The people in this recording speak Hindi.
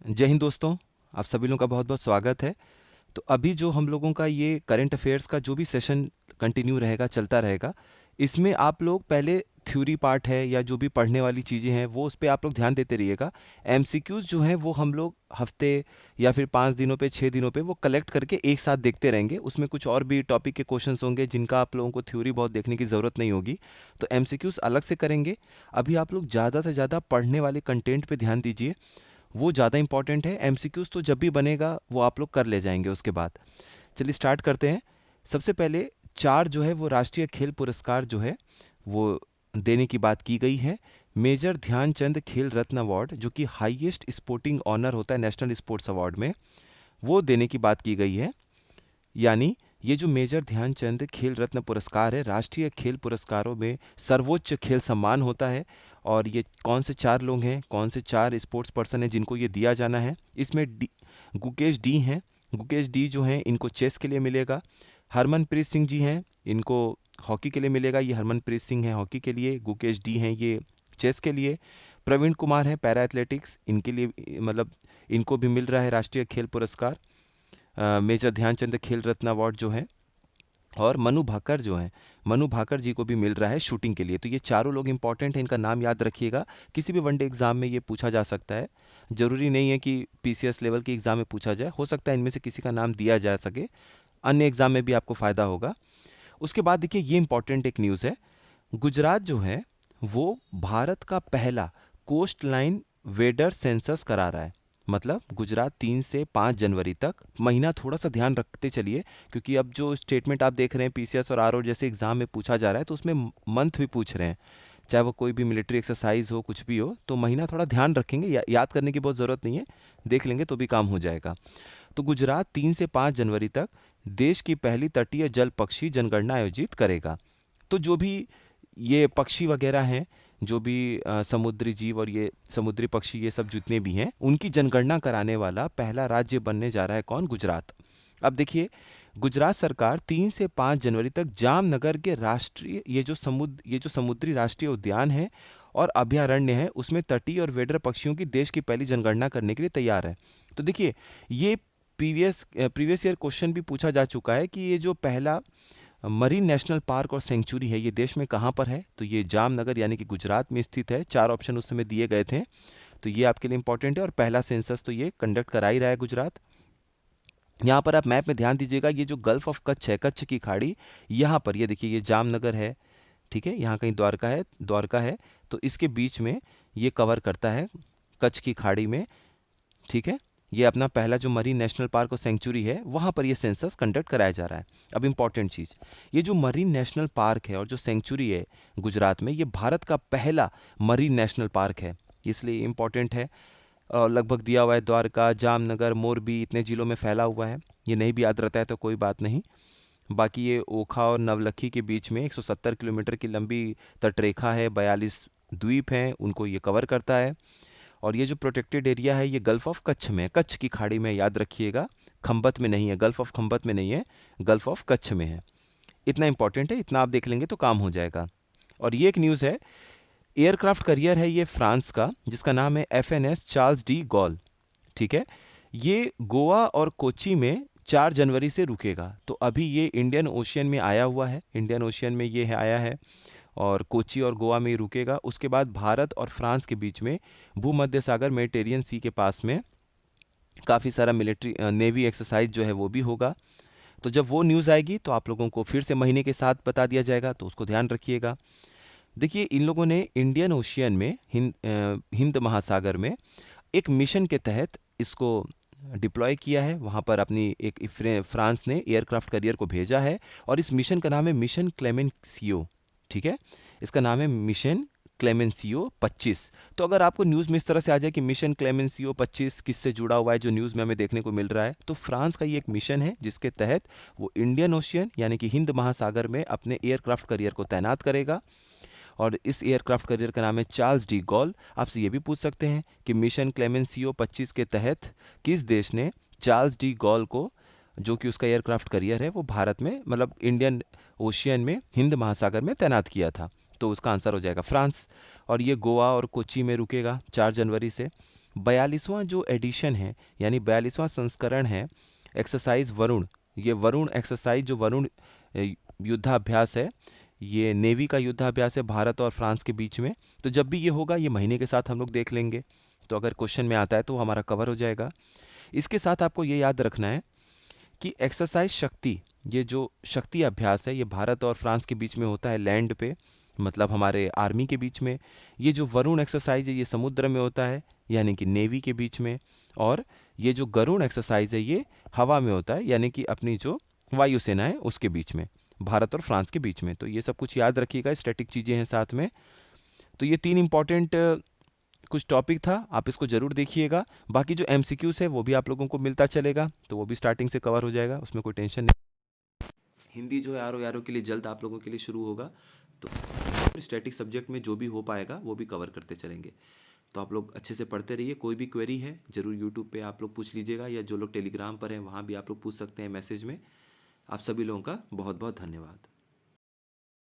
जय हिंद दोस्तों। आप सभी लोगों का बहुत बहुत स्वागत है। तो अभी जो हम लोगों का ये करंट अफेयर्स का जो भी सेशन कंटिन्यू रहेगा, चलता रहेगा, इसमें आप लोग पहले थ्योरी पार्ट है या जो भी पढ़ने वाली चीज़ें हैं वो उस पे आप लोग ध्यान देते रहिएगा। एमसीक्यूज़ जो हैं वो हम लोग हफ्ते या फिर 5 दिनों पे 6 दिनों पे वो कलेक्ट करके एक साथ देखते रहेंगे। उसमें कुछ और भी टॉपिक के क्वेश्चंस होंगे जिनका आप लोगों को थ्योरी बहुत देखने की ज़रूरत नहीं होगी, तो एमसीक्यूज़ अलग से करेंगे। अभी आप लोग ज़्यादा से ज़्यादा पढ़ने वाले कंटेंट पे ध्यान दीजिए, वो ज़्यादा इंपॉर्टेंट है। एमसीक्यूज़ तो जब भी बनेगा वो आप लोग कर ले जाएंगे उसके बाद। चलिए स्टार्ट करते हैं। सबसे पहले चार जो है वो राष्ट्रीय खेल पुरस्कार जो है वो देने की बात की गई है। मेजर ध्यानचंद खेल रत्न अवार्ड जो कि हाईएस्ट स्पोर्टिंग ऑनर होता है नेशनल स्पोर्ट्स अवार्ड में, वो देने की बात की गई है। यानी ये जो मेजर ध्यानचंद खेल रत्न पुरस्कार है, राष्ट्रीय खेल पुरस्कारों में सर्वोच्च खेल सम्मान होता है। और ये कौन से चार लोग हैं, कौन से चार स्पोर्ट्स पर्सन हैं जिनको ये दिया जाना है, इसमें गुकेश डी हैं। गुकेश डी जो हैं इनको चेस के लिए मिलेगा। हरमनप्रीत सिंह जी हैं, इनको हॉकी के लिए मिलेगा। ये हरमनप्रीत सिंह हैं हॉकी के लिए, गुकेश डी हैं ये चेस के लिए। प्रवीण कुमार हैं पैरा एथलेटिक्स, इनके लिए मतलब इनको भी मिल रहा है राष्ट्रीय खेल पुरस्कार, मेजर ध्यानचंद खेल रत्न अवार्ड जो है। और मनु भाकर जो हैं, मनु भाकर जी को भी मिल रहा है शूटिंग के लिए। तो ये चारों लोग इंपॉर्टेंट हैं, इनका नाम याद रखिएगा। किसी भी वनडे एग्जाम में ये पूछा जा सकता है। जरूरी नहीं है कि पीसीएस लेवल के एग्जाम में पूछा जाए, हो सकता है इनमें से किसी का नाम दिया जा सके, अन्य एग्जाम में भी आपको फ़ायदा होगा। उसके बाद देखिए ये इंपॉर्टेंट एक न्यूज़ है। गुजरात जो है वो भारत का पहला कोस्ट लाइन वेदर सेंसस करा रहा है। मतलब गुजरात 3 से 5 जनवरी तक, महीना थोड़ा सा ध्यान रखते चलिए, क्योंकि अब जो स्टेटमेंट आप देख रहे हैं पीसीएस और आरओ जैसे एग्जाम में पूछा जा रहा है तो उसमें मंथ भी पूछ रहे हैं, चाहे वो कोई भी मिलिट्री एक्सरसाइज हो कुछ भी हो, तो महीना थोड़ा ध्यान रखेंगे। याद करने की बहुत ज़रूरत नहीं है, देख लेंगे तो भी काम हो जाएगा। तो गुजरात 3 से 5 जनवरी तक देश की पहली तटीय जल पक्षी जनगणना आयोजित करेगा। तो जो भी ये पक्षी वगैरह हैं, जो भी समुद्री जीव और ये समुद्री पक्षी ये सब जितने भी हैं, उनकी जनगणना कराने वाला पहला राज्य बनने जा रहा है कौन? गुजरात। अब देखिए गुजरात सरकार 3 से 5 जनवरी तक जामनगर के राष्ट्रीय ये जो समुद्री राष्ट्रीय उद्यान है और अभयारण्य है उसमें तटीय और वेडर पक्षियों की देश की पहली जनगणना करने के लिए तैयार है। तो देखिए ये प्रीवियस ईयर क्वेश्चन भी पूछा जा चुका है कि ये जो पहला मरीन नेशनल पार्क और सेंचुरी है ये देश में कहाँ पर है, तो ये जामनगर यानी कि गुजरात में स्थित है। चार ऑप्शन उस समय दिए गए थे, तो ये आपके लिए इंपॉर्टेंट है। और पहला सेंसस तो ये कंडक्ट करा ही रहा है गुजरात। यहाँ पर आप मैप में ध्यान दीजिएगा, ये जो गल्फ ऑफ कच्छ है, कच्छ की खाड़ी, यहाँ पर ये देखिए ये जामनगर है, ठीक है, यहाँ कहीं द्वारका है, तो इसके बीच में ये कवर करता है कच्छ की खाड़ी में, ठीक है। ये अपना पहला जो मरीन नेशनल पार्क और सेंचुरी है वहाँ पर ये सेंसस कंडक्ट कराया जा रहा है। अब इंपॉर्टेंट चीज़, ये जो मरीन नेशनल पार्क है और जो सेंचुरी है गुजरात में, ये भारत का पहला मरीन नेशनल पार्क है, इसलिए इम्पॉर्टेंट है। और लगभग दिया हुआ है द्वारका, जामनगर, मोरबी, इतने ज़िलों में फैला हुआ है। ये नहीं भी याद रहता है तो कोई बात नहीं। बाकी ये ओखा और नवलखी के बीच में 170 किलोमीटर की लंबी तटरेखा है, 42 द्वीप हैं, उनको ये कवर करता है। और ये जो प्रोटेक्टेड एरिया है ये गल्फ ऑफ कच्छ में है, कच्छ की खाड़ी में, याद रखिएगा, खंबत में नहीं है, गल्फ ऑफ खंबत में नहीं है, गल्फ ऑफ कच्छ में है। इतना इंपॉर्टेंट है, इतना आप देख लेंगे तो काम हो जाएगा। और ये एक न्यूज़ है, एयरक्राफ्ट करियर है ये फ्रांस का, जिसका नाम है एफएनएस चार्ल्स डी गॉल, ठीक है। ये गोवा और कोच्चि में 4 जनवरी से रुकेगा। तो अभी ये इंडियन ओशियन में आया हुआ है, इंडियन ओशियन में ये है आया है, और कोच्चि और गोवा में ही रुकेगा। उसके बाद भारत और फ्रांस के बीच में भूमध्य सागर मेडिटेरियन सी के पास में काफ़ी सारा मिलिट्री नेवी एक्सरसाइज जो है वो भी होगा। तो जब वो न्यूज़ आएगी तो आप लोगों को फिर से महीने के साथ बता दिया जाएगा, तो उसको ध्यान रखिएगा। देखिए इन लोगों ने इंडियन ओशियन में हिंद महासागर में एक मिशन के तहत इसको डिप्लॉय किया है। वहाँ पर अपनी एक फ्रांस ने एयरक्राफ्ट करियर को भेजा है, और इस मिशन का नाम है मिशन क्लेमेंसियो, ठीक है। इसका नाम है मिशन क्लेमेंसियो 25। तो अगर आपको न्यूज़ में इस तरह से आ जाए कि मिशन क्लेमेंसियो 25 किससे जुड़ा हुआ है, जो न्यूज़ में हमें देखने को मिल रहा है, तो फ्रांस का ये एक मिशन है जिसके तहत वो इंडियन ओशियन यानी कि हिंद महासागर में अपने एयरक्राफ्ट करियर को तैनात करेगा। और इस एयरक्राफ्ट करियर का नाम है चार्ल्स डी गॉल। आपसे ये भी पूछ सकते हैं कि मिशन क्लेमेंसियो 25 के तहत किस देश ने चार्ल्स डी गॉल को, जो कि उसका एयरक्राफ्ट करियर है, वो भारत में मतलब इंडियन ओशियन में हिंद महासागर में तैनात किया था? तो उसका आंसर हो जाएगा फ्रांस। और ये गोवा और कोच्चि में रुकेगा 4 जनवरी से। 42वां जो एडिशन है यानी 42वां संस्करण है एक्सरसाइज वरुण, ये वरुण एक्सरसाइज जो वरुण युद्धाभ्यास है, ये नेवी का युद्धाभ्यास है भारत और फ्रांस के बीच में। तो जब भी ये होगा ये महीने के साथ हम लोग देख लेंगे, तो अगर क्वेश्चन में आता है तो हमारा कवर हो जाएगा। इसके साथ आपको ये याद रखना है कि एक्सरसाइज शक्ति, ये जो शक्ति अभ्यास है ये भारत और फ्रांस के बीच में होता है लैंड पे, मतलब हमारे आर्मी के बीच में। ये जो वरुण एक्सरसाइज है ये समुद्र में होता है यानी कि नेवी के बीच में। और ये जो गरुण एक्सरसाइज है ये हवा में होता है यानी कि अपनी जो वायुसेना है उसके बीच में, भारत और फ्रांस के बीच में। तो ये सब कुछ याद रखिएगा, स्टैटिक चीज़ें हैं साथ में। तो ये 3 इंपॉर्टेंट कुछ टॉपिक था, आप इसको ज़रूर देखिएगा। बाकी जो एमसीक्यूज़ है वो भी आप लोगों को मिलता चलेगा, तो वो भी स्टार्टिंग से कवर हो जाएगा, उसमें कोई टेंशन नहीं। हिंदी जो है आर के लिए जल्द आप लोगों के लिए शुरू होगा, तो स्टैटिक सब्जेक्ट में जो भी हो पाएगा वो भी कवर करते चलेंगे। तो आप लोग अच्छे से पढ़ते रहिए। कोई भी क्वेरी है ज़रूर यूट्यूब पे आप लोग पूछ लीजिएगा, या जो लोग टेलीग्राम पर हैं वहाँ भी आप लोग पूछ सकते हैं मैसेज में। आप सभी लोगों का बहुत बहुत धन्यवाद।